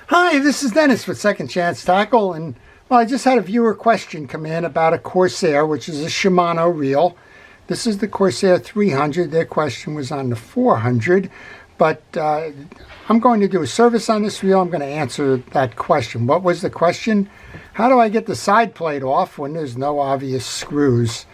Hi, this is Dennis with Second Chance Tackle, and well, I just had a viewer question come in about a Corsair, which is a Shimano reel. This is the Corsair 300. Their question was on the 400, but I'm going to do a service on this reel. I'm going to answer that question. What was the question? How do I get the side plate off when there's no obvious screws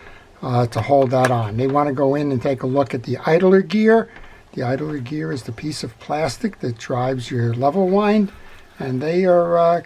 to hold that on? They want to go in and take a look at the idler gear. The idler gear is the piece of plastic that drives your level wind, and they are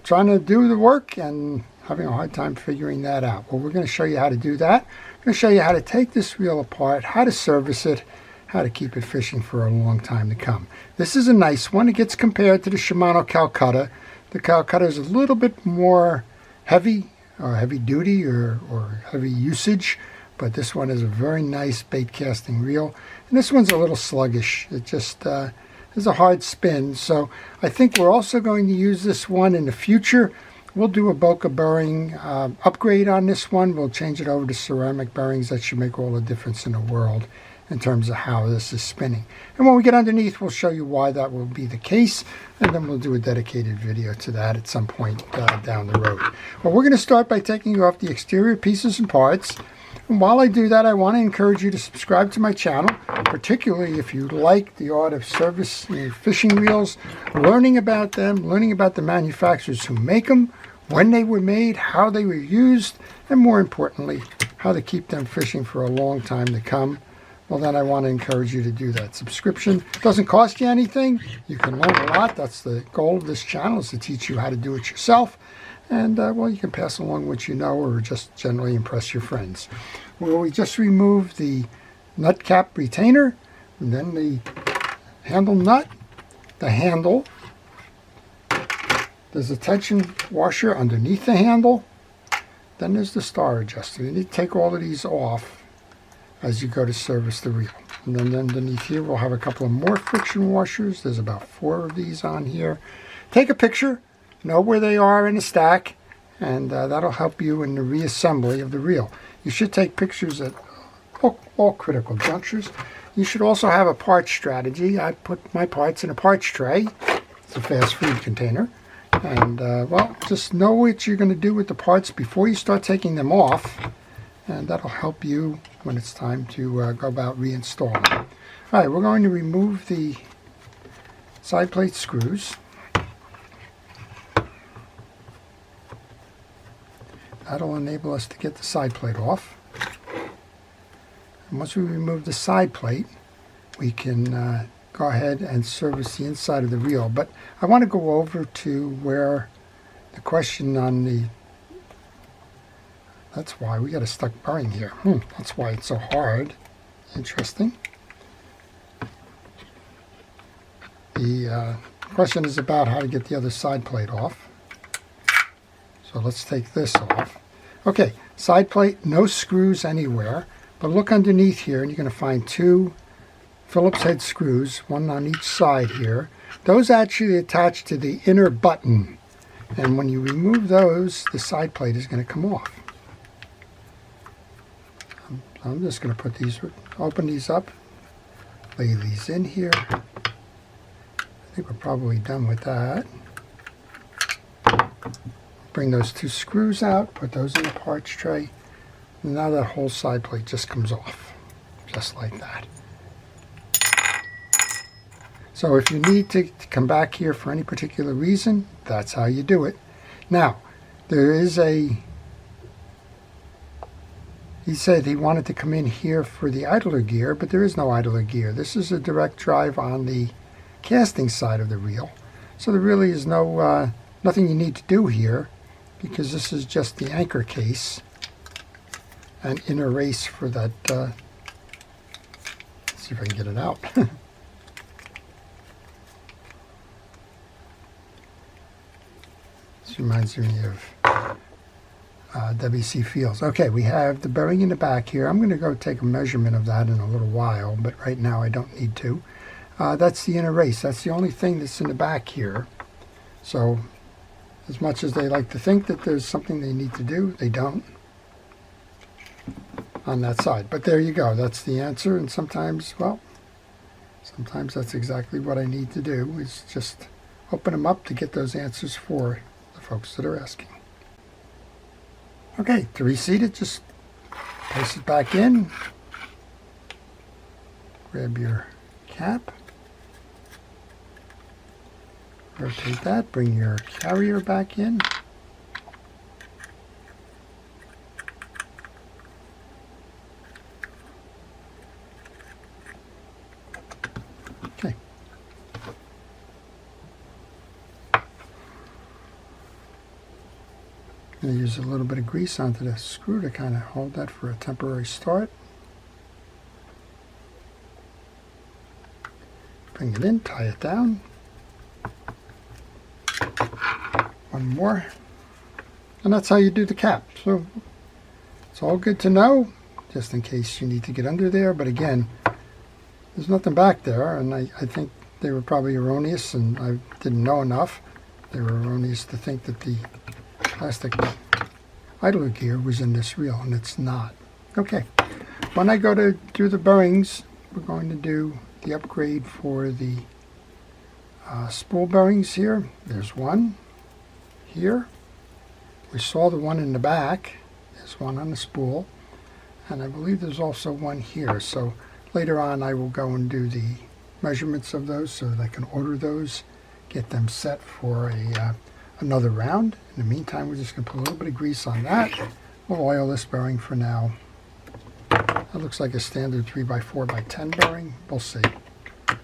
trying to do the work and having a hard time figuring that out. Well, we're going to show you how to do that. I'm going to show you how to take this reel apart, how to service it, how to keep it fishing for a long time to come. This is a nice one. It gets compared to the Shimano Calcutta. The Calcutta is a little bit more heavy, or heavy duty, or heavy usage, but this one is a very nice bait casting reel. And this one's a little sluggish. It just is a hard spin. So I think we're also going to use this one in the future. We'll do a Boca bearing upgrade on this one. We'll change it over to ceramic bearings. That should make all the difference in the world in terms of how this is spinning. And when we get underneath, we'll show you why that will be the case, and then we'll do a dedicated video to that at some point down the road. Well, we're going to start by taking off the exterior pieces and parts. And while I do that, I want to encourage you to subscribe to my channel, particularly if you like the art of service fishing reels, learning about them, learning about the manufacturers who make them, when they were made, how they were used, and more importantly, how to keep them fishing for a long time to come. Well, then I want to encourage you to do that. Subscription doesn't cost you anything. You can learn a lot. That's the goal of this channel, is to teach you how to do it yourself. And, well, you can pass along what you know, or just generally impress your friends. Well, we just removed the nut cap retainer, and then the handle nut, the handle. There's a tension washer underneath the handle. Then there's the star adjuster. You need to take all of these off as you go to service the reel. And then underneath here, we'll have a couple of more friction washers. There's about 4 of these on here. Take a picture. Know where they are in a stack, and that'll help you in the reassembly of the reel. You should take pictures at all critical junctures. You should also have a parts strategy. I put my parts in a parts tray. It's a fast food container. And, well, just know what you're going to do with the parts before you start taking them off, and that'll help you when it's time to go about reinstalling. All right, we're going to remove the side plate screws. That'll enable us to get the side plate off. And once we remove the side plate, we can go ahead and service the inside of the reel. But I want to go over to where the question on the... That's why we got a stuck bearing here. That's why it's so hard. Interesting. The question is about how to get the other side plate off. So let's take this off. Okay, side plate, no screws anywhere, but look underneath here and you're going to find 2 Phillips head screws, one on each side here. Those actually attach to the inner button, and when you remove those, the side plate is going to come off. I'm just going to put these, open these up, lay these in here. I think we're probably done with that. Bring those 2 screws out, put those in the parts tray, and now that whole side plate just comes off, just like that. So if you need to come back here for any particular reason, that's how you do it. Now, there is he said he wanted to come in here for the idler gear, but there is no idler gear. This is a direct drive on the casting side of the reel. So there really is nothing you need to do here, because this is just the anchor case and inner race for that. Let's see if I can get it out. This reminds me of WC Fields. Okay, we have the bearing in the back here. I'm going to go take a measurement of that in a little while, but right now I don't need to. That's the inner race. That's the only thing that's in the back here. So as much as they like to think that there's something they need to do, they don't on that side. But there you go. That's the answer. And sometimes, well, sometimes that's exactly what I need to do, is just open them up to get those answers for the folks that are asking. Okay, to reseat it, just place it back in. Grab your cap. Rotate that, bring your carrier back in. Okay. I'm going to use a little bit of grease onto the screw to kind of hold that for a temporary start. Bring it in, tie it down. One more. And that's how you do the cap. So it's all good to know, just in case you need to get under there. But again, there's nothing back there, and I think they were probably erroneous, and I didn't know enough. They were erroneous to think that the plastic idler gear was in this reel, and it's not. Okay, when I go to do the bearings, we're going to do the upgrade for the spool bearings here. There's one here. We saw the one in the back. There's one on the spool, and I believe there's also one here. So later on I will go and do the measurements of those so that I can order those, get them set for another round. In the meantime, we're just going to put a little bit of grease on that. We'll oil this bearing for now. That looks like a standard 3x4x10 bearing. We'll see. We'll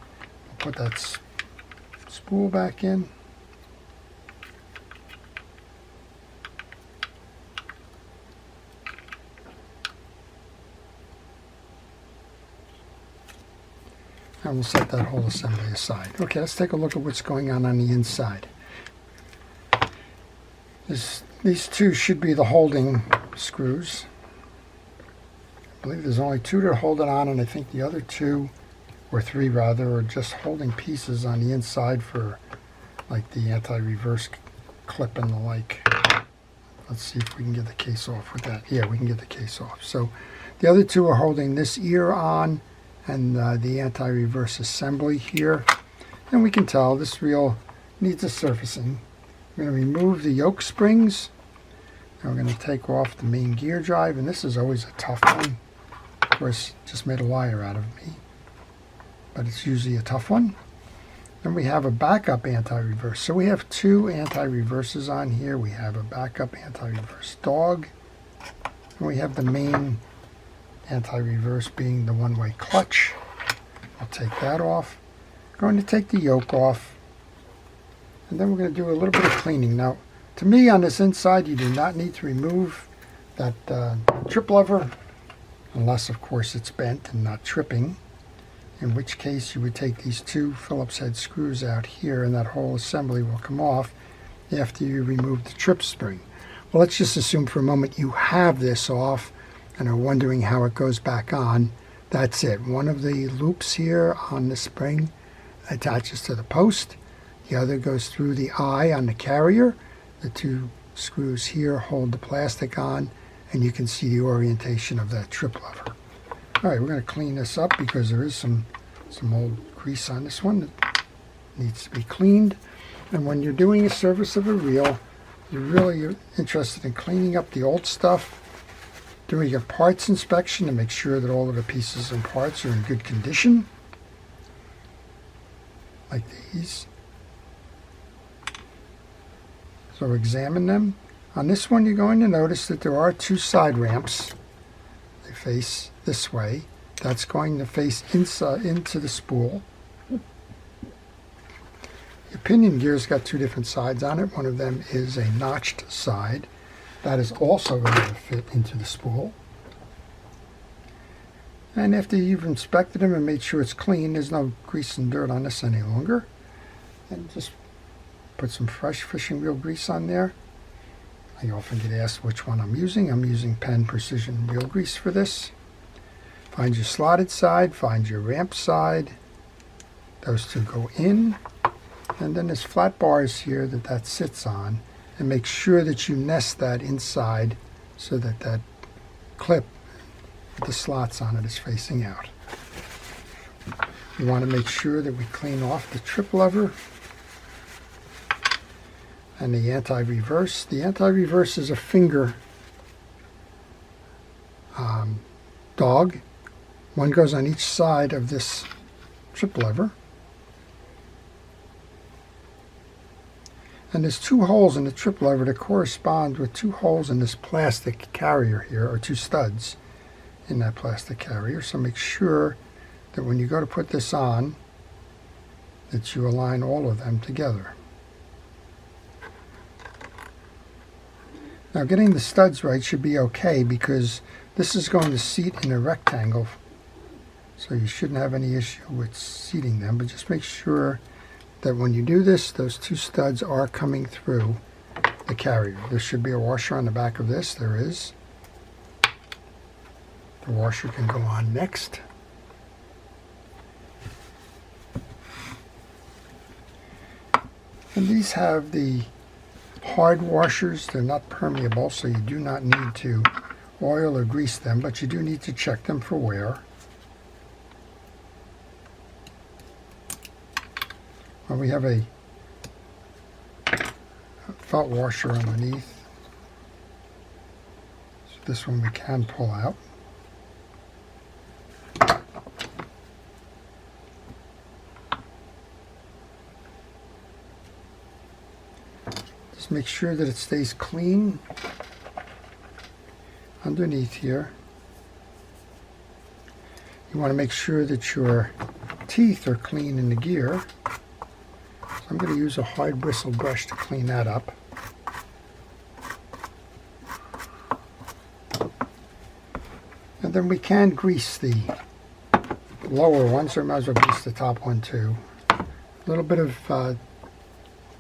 put that spool back in. And we'll set that whole assembly aside. Okay, let's take a look at what's going on the inside. These two should be the holding screws. I believe there's only two to hold it on, and I think the other two, or three rather, are just holding pieces on the inside for like the anti-reverse clip and the like. Let's see if we can get the case off with that. Yeah, we can get the case off. So the other two are holding this ear on and the anti-reverse assembly here. And we can tell this reel needs a surfacing. We're going to remove the yoke springs. And we're going to take off the main gear drive, and this is always a tough one. Of course, just made a liar out of me, but it's usually a tough one. Then we have a backup anti-reverse. So we have two anti-reverses on here. We have a backup anti-reverse dog, and we have the main anti-reverse being the one-way clutch. I'll take that off. Going to take the yoke off, and then we're going to do a little bit of cleaning. Now, to me, on this inside, you do not need to remove that trip lever, unless, of course, it's bent and not tripping, in which case you would take these two Phillips head screws out here, and that whole assembly will come off after you remove the trip spring. Well, let's just assume for a moment you have this off and are wondering how it goes back on. That's it. One of the loops here on the spring attaches to the post. The other goes through the eye on the carrier. The two screws here hold the plastic on, and you can see the orientation of that trip lever. All right, we're going to clean this up because there is some old grease on this one that needs to be cleaned. And when you're doing a service of a reel, you're really interested in cleaning up the old stuff, doing a parts inspection to make sure that all of the pieces and parts are in good condition, like these. So examine them. On this one, you're going to notice that there are two side ramps. They face this way. That's going to face inside into the spool. The pinion gear's got two different sides on it. One of them is a notched side. That is also going to fit into the spool. And after you've inspected them and made sure it's clean, there's no grease and dirt on this any longer, and just put some fresh fishing reel grease on there. I often get asked which one I'm using. I'm using Penn Precision Reel Grease for this. Find your slotted side, find your ramp side. Those two go in. And then there's flat bars here that sits on. And make sure that you nest that inside so that that clip with the slots on it is facing out. You want to make sure that we clean off the trip lever. and the anti-reverse. The anti-reverse is a finger dog. One goes on each side of this trip lever. And there's two holes in the trip lever that correspond with two holes in this plastic carrier here, or two studs in that plastic carrier. So make sure that when you go to put this on, that you align all of them together. Now getting the studs right should be okay, because this is going to seat in a rectangle, so you shouldn't have any issue with seating them, but just make sure that when you do this, those two studs are coming through the carrier. There should be a washer on the back of this. There is. The washer can go on next. And these have the hard washers. They're not permeable, so you do not need to oil or grease them, but you do need to check them for wear. Well, we have a felt washer underneath. So this one we can pull out. Just make sure that it stays clean underneath here. You want to make sure that your teeth are clean in the gear. So I'm going to use a hard bristle brush to clean that up. And then we can grease the lower ones, or might as well grease the top one too. A little bit of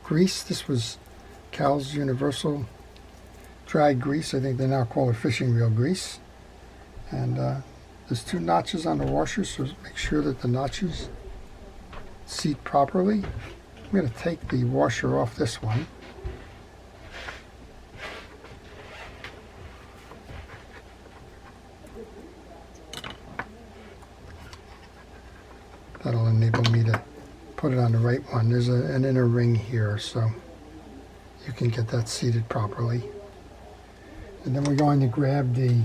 grease. This was Cal's Universal Dry Grease. I think they now call it fishing reel grease. And there's two notches on the washer, so make sure that the notches seat properly. I'm going to take the washer off this one. That'll enable me to put it on the right one. There's an inner ring here, so you can get that seated properly. And then we're going to grab the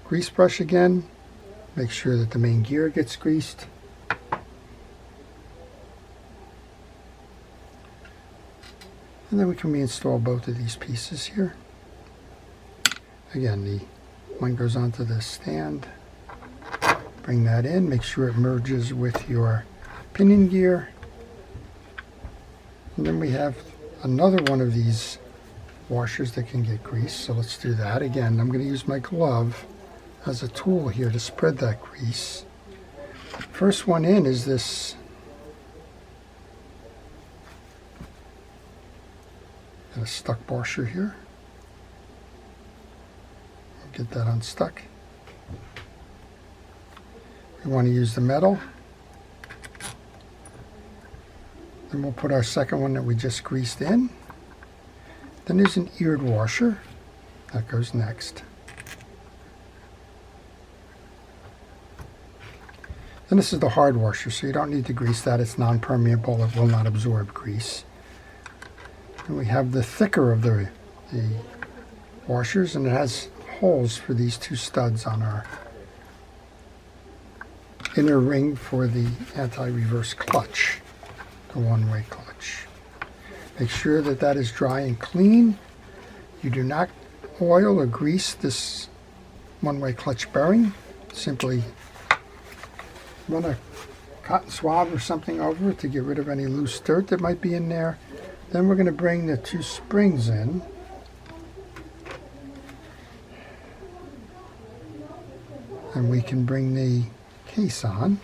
grease brush again. Make sure that the main gear gets greased. And then we can reinstall both of these pieces here. Again, the one goes onto the stand. Bring that in, make sure it merges with your pinion gear. And then we have another one of these washers that can get greased, so let's do that. Again, I'm going to use my glove as a tool here to spread that grease. First one in is this got a stuck washer here. Get that unstuck. We want to use the metal. Then we'll put our second one that we just greased in. Then there's an eared washer. That goes next. Then this is the hard washer, so you don't need to grease that. It's non-permeable. It will not absorb grease. And we have the thicker of the washers, and it has holes for these two studs on our inner ring for the anti-reverse clutch, the one-way clutch. Make sure that that is dry and clean. You do not oil or grease this one-way clutch bearing. Simply run a cotton swab or something over it to get rid of any loose dirt that might be in there. Then we're going to bring the two springs in. And we can bring the case on.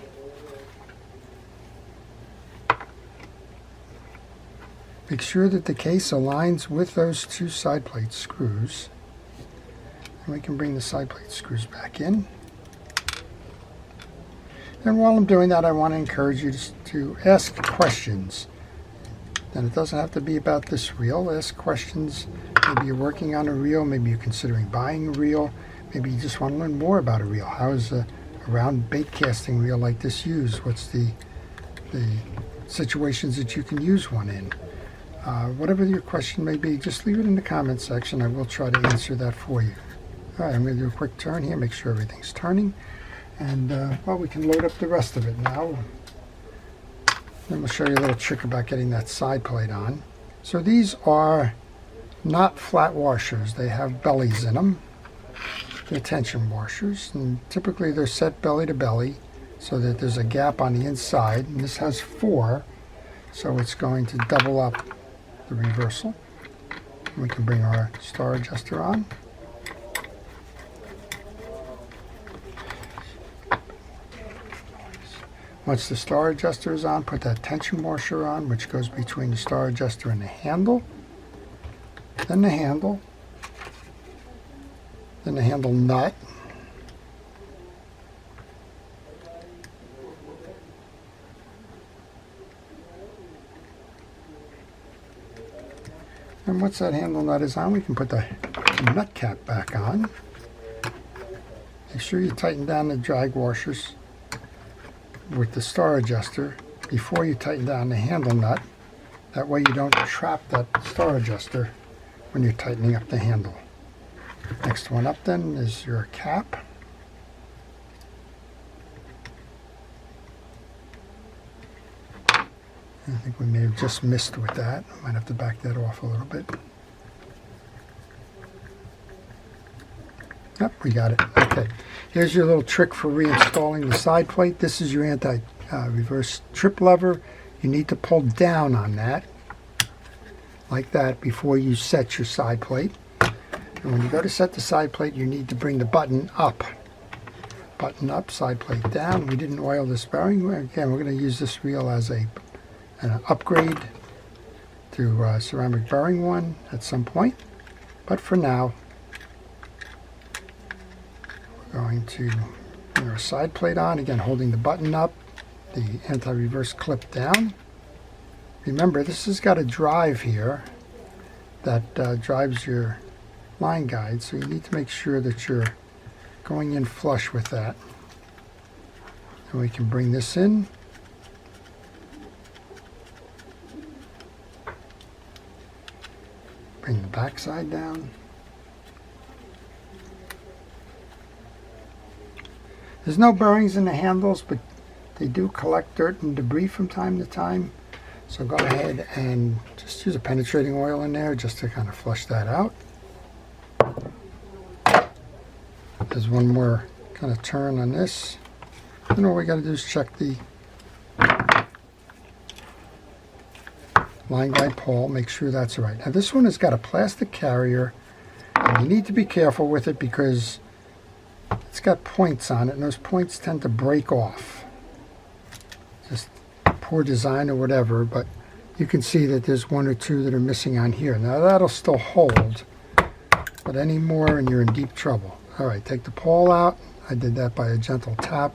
Make sure that the case aligns with those two side plate screws. And we can bring the side plate screws back in. And while I'm doing that, I want to encourage you to ask questions. And it doesn't have to be about this reel. Ask questions. Maybe you're working on a reel. Maybe you're considering buying a reel. Maybe you just want to learn more about a reel. How is a round bait casting reel like this used? What's the situations that you can use one in? Whatever your question may be, just leave it in the comment section. I will try to answer that for you. All right, I'm going to do a quick turn here, make sure everything's turning. And, well, we can load up the rest of it now. Then we'll show you a little trick about getting that side plate on. So these are not flat washers. They have bellies in them. They're tension washers. And typically they're set belly to belly so that there's a gap on the inside. And this has 4, so it's going to double up the reversal. We can bring our star adjuster on. Once the star adjuster is on, put that tension washer on, which goes between the star adjuster and the handle. Then the handle. Then the handle nut. And once that handle nut is on, we can put the nut cap back on. Make sure you tighten down the drag washers with the star adjuster before you tighten down the handle nut. That way you don't trap that star adjuster when you're tightening up the handle. Next one up then is your cap. I think we may have just missed with that. I might have to back that off a little bit. Yep, we got it. Okay, here's your little trick for reinstalling the side plate. This is your anti-reverse trip lever. You need to pull down on that, like that, before you set your side plate. And when you go to set the side plate, you need to bring the button up. Button up, side plate down. We didn't oil this bearing. Again, we're going to use this reel as an upgrade to ceramic bearing one at some point. But for now, going to bring our side plate on, again holding the button up, the anti-reverse clip down. Remember, this has got a drive here that drives your line guide, so you need to make sure that you're going in flush with that. And we can bring this in. Bring the back side down. There's no bearings in the handles, but they do collect dirt and debris from time to time. So go ahead and just use a penetrating oil in there just to kind of flush that out. There's one more kind of turn on this. Then all we got to do is check the line guide pawl, make sure that's right. Now this one has got a plastic carrier, and you need to be careful with it because it's got points on it, and those points tend to break off. Just poor design or whatever, but you can see that there's 1 or 2 that are missing on here. Now that'll still hold, but any more and you're in deep trouble. All right, take the pawl out. I did that by a gentle tap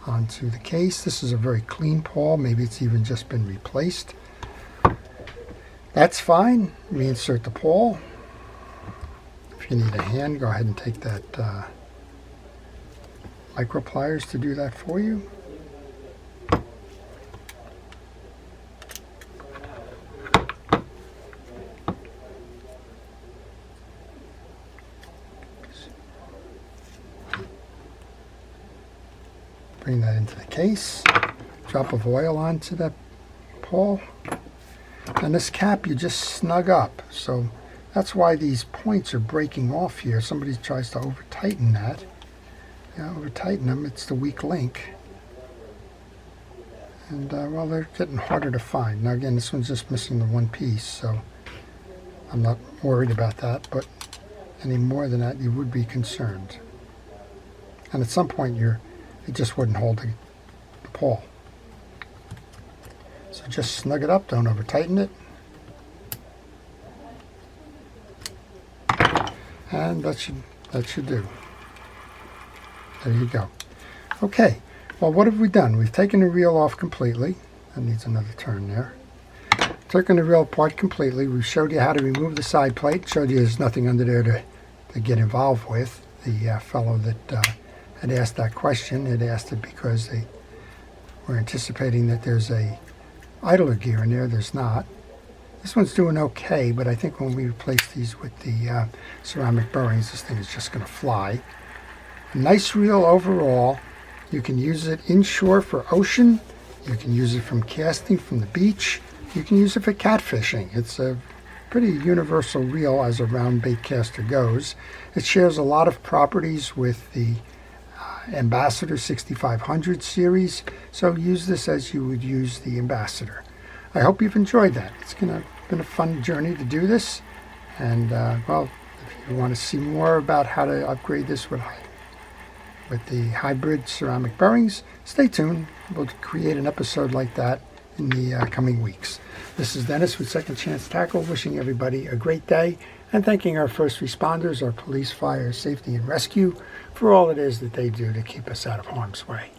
onto the case. This is a very clean pawl. Maybe it's even just been replaced. That's fine. Reinsert the pawl. If you need a hand, go ahead and take that micro pliers to do that for you. Bring that into the case. Drop of oil onto that pawl. And this cap you just snug up. So that's why these points are breaking off here. Somebody tries to over tighten that. Yeah, over tighten them, it's the weak link. And well, they're getting harder to find. Now again, this one's just missing the one piece, so I'm not worried about that, but any more than that you would be concerned. And at some point it just wouldn't hold the pawl. So just snug it up, don't over tighten it. And that should do. There you go. Okay, well, what have we done? We've taken the reel off completely. That needs another turn there. Taken the reel apart completely. We showed you how to remove the side plate. Showed you there's nothing under there to get involved with. The fellow that had asked that question had asked it because they were anticipating that there's a idler gear in there. There's not. This one's doing okay, but I think when we replace these with the ceramic bearings, this thing is just going to fly. A nice reel overall. You can use it inshore for ocean. You can use it from casting from the beach. You can use it for catfishing. It's a pretty universal reel as a round bait caster goes. It shares a lot of properties with the Ambassador 6500 series, so use this as you would use the Ambassador. I hope you've enjoyed that. It's been a fun journey to do this, and well, if you want to see more about how to upgrade this with the hybrid ceramic bearings, stay tuned. We'll create an episode like that in the coming weeks. This is Dennis with Second Chance Tackle, wishing everybody a great day and thanking our first responders, our police, fire, safety, and rescue for all it is that they do to keep us out of harm's way.